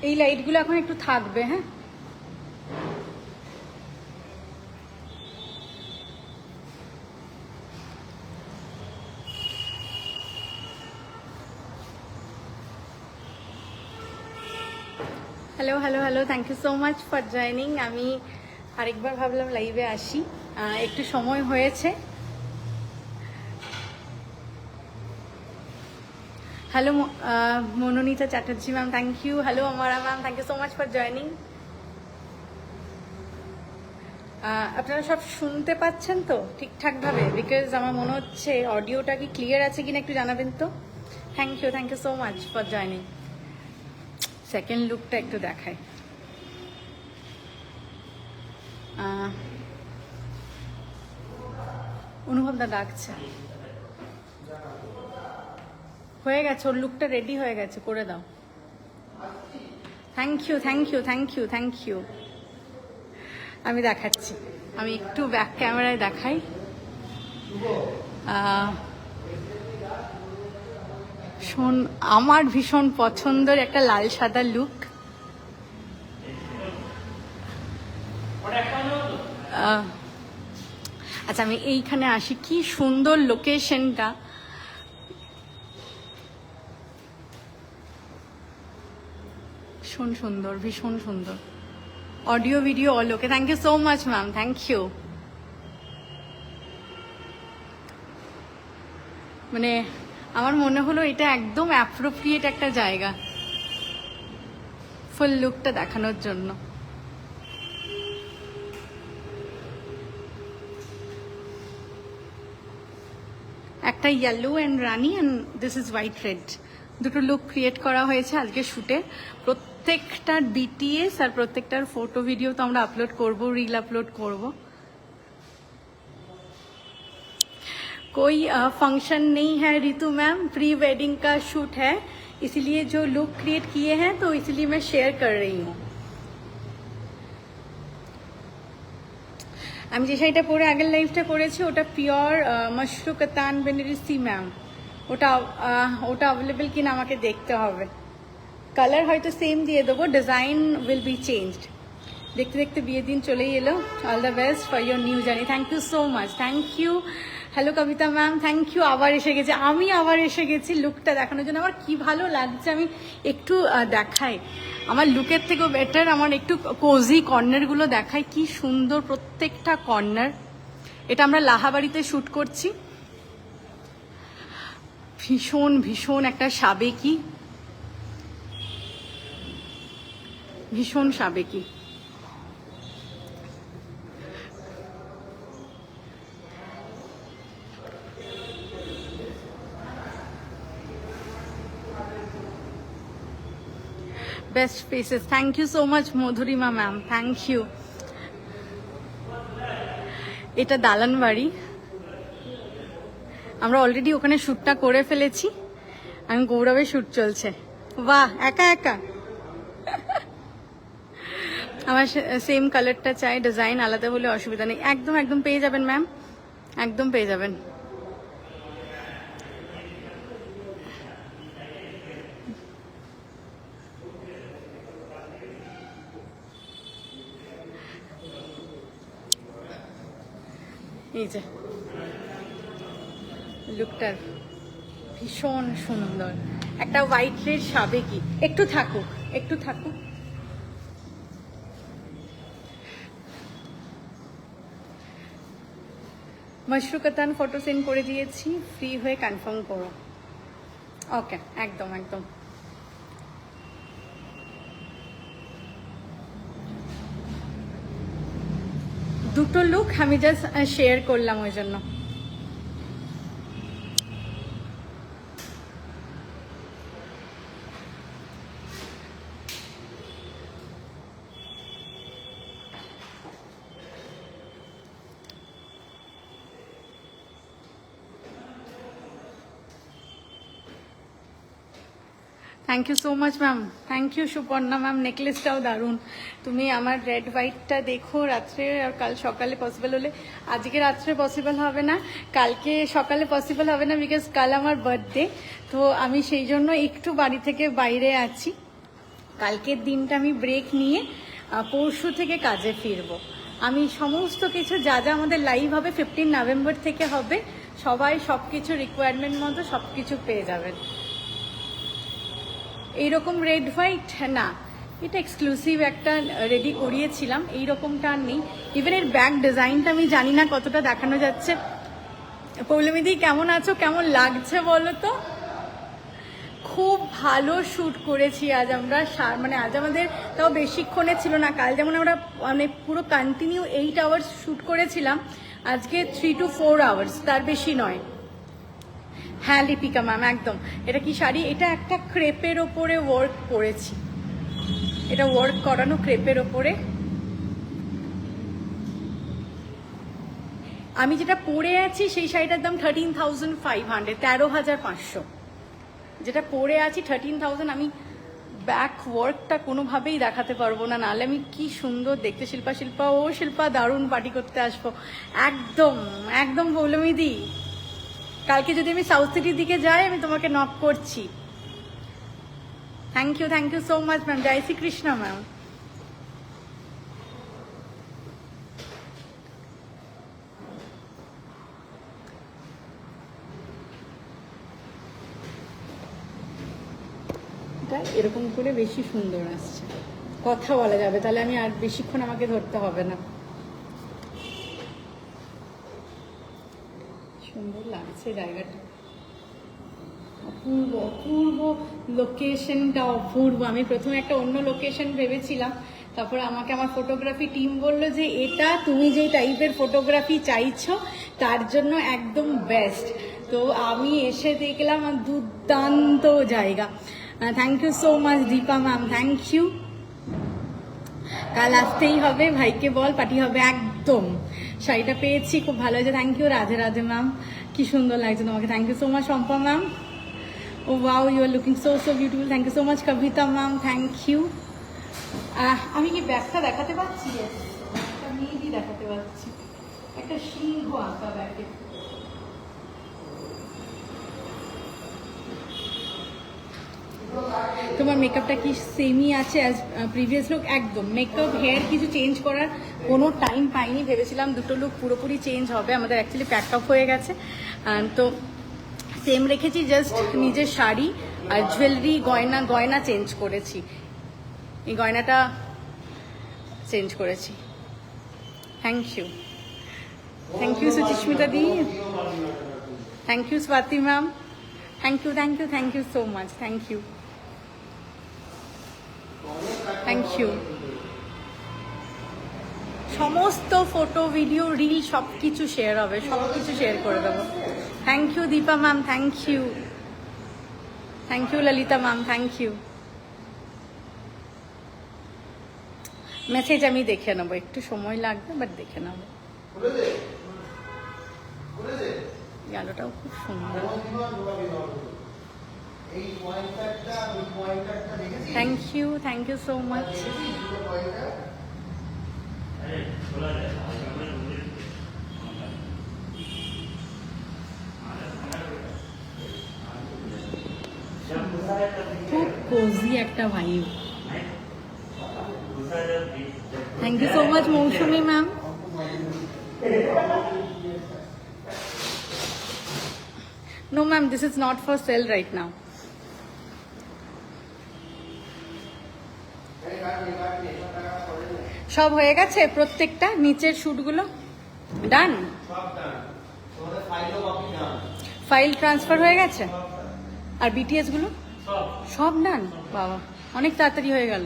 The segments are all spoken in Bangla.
এই লাইটগুলো এখন একটু থাকবে। হ্যাঁ, hello hello hello, thank you so much for joining. আমি আরেকবার ভাবলাম লাইভে আসি, একটু সময় হয়েছে। Hello Manonita Chatterjee ma'am, thank you. Hello Amara ma'am, thank you so much for joining. আপনারা সব শুনতে পাচ্ছেন তো ঠিকঠাকভাবে? বিকজ আমার মনে হচ্ছে অডিওটা কি ক্লিয়ার আছে কিনা একটু জানাবেন তো। Thank you so much for joining. Second লুকটা একটু দেখাই। অনুভব দা ডাকছে, হয়ে গেছে ওর লুকটা রেডি হয়ে গেছে, করে দাও। Thank you thank you thank you thank you. আমি দেখাচ্ছি, আমি একটু ব্যাক ক্যামেরায় দেখাই। শোন, আমার ভীষণ পছন্দের একটা লাল সাদা লুক। আচ্ছা, আমি এইখানে আসি। কি সুন্দর লোকেশনটা, ভীষণ সুন্দর, ভীষণ সুন্দর। Audio video all okay, thank you so much ma'am, thank you. মানে আমার মনে হলো এটা একদম অ্যাপ্রোপ্রিয়েট একটা জায়গা ফুল লুকটা দেখানোর জন্য। একটা yellow and Rani and this is white red, দুটো লুক ক্রিয়েট করা হয়েছে আজকে শুটে। প্রত্যেকটার বিটিএস আর প্রত্যেকটার ফটো ভিডিও তো আমরা আপলোড করব, রিল আপলোড করব। कोई फंक्शन नहीं है रितु मैम, प्री वेडिंग का शूट है, इसीलिए जो लुक क्रिएट किए हैं तो इसलिए मैं शेयर कर रही हूँ। আমি যে শাড়িটা পরে আগের লাইফটা করেছি ওটা পিওর মশরু কাতান বেনারসি ম্যাম। ওটা অ্যাভেলেবেল কিনা আমাকে দেখতে হবে। কালার হয়তো সেম দিয়ে দেবো, ডিজাইন উইল বি চেঞ্জড। দেখতে দেখতে বিয়ের দিন চলেই এলো। All the best for your new journey. Thank you so much, thank you. Hello Kabita ma'am, thank you. আবার এসে গেছি, আমি আবার এসে গেছি লুকটা দেখানোর জন্য। আমার কি ভালো লাগছে, আমি একটু দেখাই। আমার লুকের থেকেও বেটার আমার একটু কোজি কর্নারগুলো দেখাই। কি সুন্দর প্রত্যেকটা কর্নার। এটা আমরা লাহাবাড়িতে শ্যুট করছি। ভীষণ ভীষণ একটা সাবেকি, ভীষণ সাবেকি। Best faces, thank you so much Madhurima ma'am, thank you. এটা দালান বাড়ি, আমরা অলরেডি ওখানে শ্যুটটা করে ফেলেছি। আমি গৌরবের শ্যুট চলছে। বাহ, একা একা। আমার সেম কালারটা চাই, ডিজাইন আলাদা হলে অসুবিধা নেই। একদম একদম পেয়ে যাবেন ম্যাম, একদম পেয়ে যাবেন। এই যে লুকটার ভীষণ সুন্দর, একটা হোয়াইট রেড সাবেকি। একটু থাকুক, একটু থাকুক। মশরু কাতান ফটো সেন্ড করে দিয়েছি, ফ্রি হয়ে কনফার্ম করো। ওকে, একদম একদম। দুটো লুক আমি জাস্ট শেয়ার করলাম ওই জন্য। Thank you so much ma'am, thank you Suparna ma'am. নেকলেসটাও দারুণ। তুমি আমার রেড হোয়াইটটা দেখো রাত্রে, আর কাল সকালে পসিবল হলে। আজকে রাত্রে পসিবল হবে না, কালকে সকালে পসিবল হবে না, বিকজ কাল আমার বার্থডে। তো আমি সেই জন্য একটু বাড়ি থেকে বাইরে আছি। কালকের দিনটা আমি ব্রেক নিয়ে পরশু থেকে কাজে ফিরবো। আমি সমস্ত কিছু যা যা আমাদের লাইভ হবে 15 নভেম্বর থেকে হবে, সবাই সব কিছু রিকোয়ারমেন্ট মতো সব কিছু পেয়ে যাবেন। এইরকম রেড হোয়াইট না, এটা এক্সক্লুসিভ একটা রেডি করিয়েছিলাম, এইরকমটা আর নেই। ইভেন এর ব্যাক ডিজাইনটা আমি জানি না কতটা দেখানো যাচ্ছে। পৌলমিদি কেমন আছো, কেমন লাগছে বলো তো? খুব ভালো শ্যুট করেছি আজ আমরা, মানে আজ আমাদের তাও বেশিক্ষণে ছিল না। কাল যেমন আমরা মানে পুরো কন্টিনিউ 8 আওয়ার্স শ্যুট করেছিলাম, আজকে 3 to 4 আওয়ার্স, তার বেশি নয়। হ্যাঁ লিপিকা ম্যাম একদম। এটা কি শাড়ি? এটা একটা ক্রেপের ওপরে ওয়ার্ক করেছি, এটা ওয়ার্ক করানো ক্রেপের ওপরে। আমি যেটা পরে আছি সেই শাড়িটার দাম 13,500, 13,500। যেটা পরে আছি 13,000। আমি ব্যাক ওয়ার্কটা কোনোভাবেই দেখাতে পারবো না, নাহলে আমি কি সুন্দর দেখতে। শিল্পা ও শিল্পা, দারুণ পার্টি করতে আসবো। একদম একদম পৌলমিদি, কালকে যদি আমি সাউথ সিটির দিকে যাই আমি তোমাকে নক করছি। Thank you so much ma'am. Jai Shri Krishna ma'am. এরকম করে বেশি সুন্দর আসছে, কথা বলা যাবে, তাহলে আমি আর বেশিক্ষণ আমাকে ধরতে হবে না। সুন্দর লাগছে জায়গাটা, অপূর্ব অপূর্ব লোকেশনটা অপূর্ব। আমি প্রথমে একটা অন্য লোকেশন ভেবেছিলাম, তারপরে আমাকে আমার ফটোগ্রাফি টিম বললো যে এটা তুমি যে টাইপের ফটোগ্রাফি চাইছো তার জন্য একদম বেস্ট। তো আমি এসে দেখলাম দুর্দান্ত জায়গা। Thank you so much Dipa ma'am, thank you. কাল আসতেই হবে, ভাইকে বল, পার্টি হবে একদম। শাড়িটা পেয়েছি, খুব ভালো হয়েছে। Thank you Radhe Radhe ma'am, কি সুন্দর লাগছে তোমাকে। Thank you so much Shampa ma'am. Oh wow, you are looking so beautiful. Thank you so much Kabita ma'am, thank you. আমি কি ব্যাগটা দেখাতে পারছি? একটা মেয়েদি দেখাতে পারছি, একটা সিংহ আঁকা ব্যাগে। তোমার মেকআপটা কি সেমই আছে অ্যাজ প্রিভিয়াস লুক? একদম। মেকআপ হেয়ার কিছু চেঞ্জ করার কোনো টাইম পাইনি, ভেবেছিলাম দুটো লুক পুরোপুরি চেঞ্জ হবে। আমাদের অ্যাকচুয়ালি প্যাক আপ হয়ে গেছে, তো সেম রেখেছি, জাস্ট নিজের শাড়ি আর জুয়েলারি গয়না চেঞ্জ করেছি। এই গয়নাটা চেঞ্জ করেছি। থ্যাংক ইউ সুচিস্মিতা দি, thank you Swati ma'am, thank you so much, thank you. সমস্ত ফটো ভিডিও রিল সব কিছু শেয়ার হবে, সব কিছু শেয়ার করে দেবো। Thank you Dipa ma'am, thank you Lalita ma'am, thank you. Message আমি দেখে নেবো, একটু সময় লাগবে বাট দেখে নেবো। আলোটাও খুব সুন্দর। Thank you so much. খুব কোজি একটা vibe. Thank you so much Mousumi ma'am. No ma'am, this is not for sale right now. সব হয়ে গেছে প্রত্যেকটা নিচের শুটগুলো ডান, ফাইল ট্রান্সফার হয়ে গেছে, আর বিটিএস গুলো সব ডান। বাবা, অনেক তাড়াতাড়ি হয়ে গেল।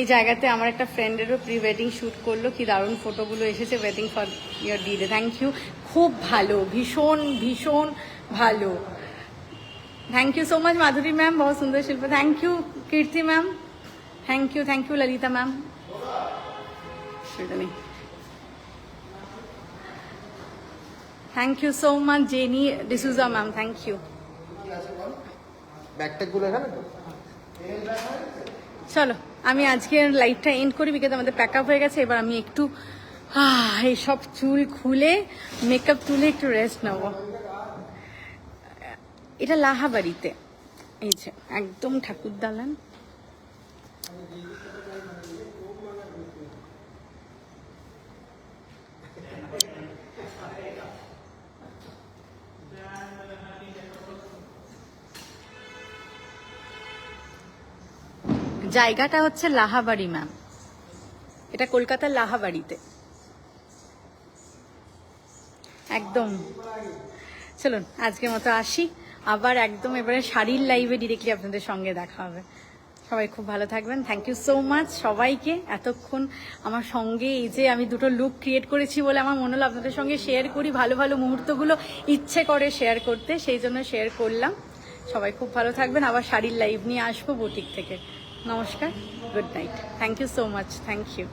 এই জায়গাতে আমার একটা ফ্রেন্ডেরও প্রি ওয়েডিং শ্যুট করলো, কি দারুণ ফটোগুলো এসেছে। ওয়েটিং ফর ইয়োর ডিডে। থ্যাংক ইউ, খুব ভালো, ভীষণ ভীষণ ভালো। Thank you so much Madhuri ma'am, বহুত সুন্দর শিল্প। Thank you Kirti ma'am, thank you Lalita ma'am. Thank you so much Jenny D'Souza ma'am, thank you. চলো আমি আজকে লাইভটা এন্ড করি, বিকজ আমাদের প্যাক আপ হয়ে গেছে। এবার আমি একটু এইসব চুল খুলে মেকআপ তুলে একটু রেস্ট নেব। এটা লাহাবাড়িতে, এই যে একদম ঠাকুর দালান। জায়গাটা হচ্ছে লাহাবাড়ি ম্যাম, এটা কলকাতার লাহাবাড়িতে একদম। চলুন আজকের মতো আসি, আবার একদম এবারে শাড়ির লাইভে ডিরেক্টলি আপনাদের সঙ্গে দেখা হবে। সবাই খুব ভালো থাকবেন। থ্যাংক ইউ সো মাচ সবাইকে এতক্ষণ আমার সঙ্গে। এই যে আমি দুটো লুক ক্রিয়েট করেছি বলে আমার মনে হলো আপনাদের সঙ্গে শেয়ার করি, ভালো ভালো মুহূর্তগুলো ইচ্ছে করে শেয়ার করতে, সেই জন্য শেয়ার করলাম। সবাই খুব ভালো থাকবেন, আবার শাড়ির লাইভ নিয়ে আসবো বুটিক থেকে। নমস্কার, good night, thank you so much, thank you.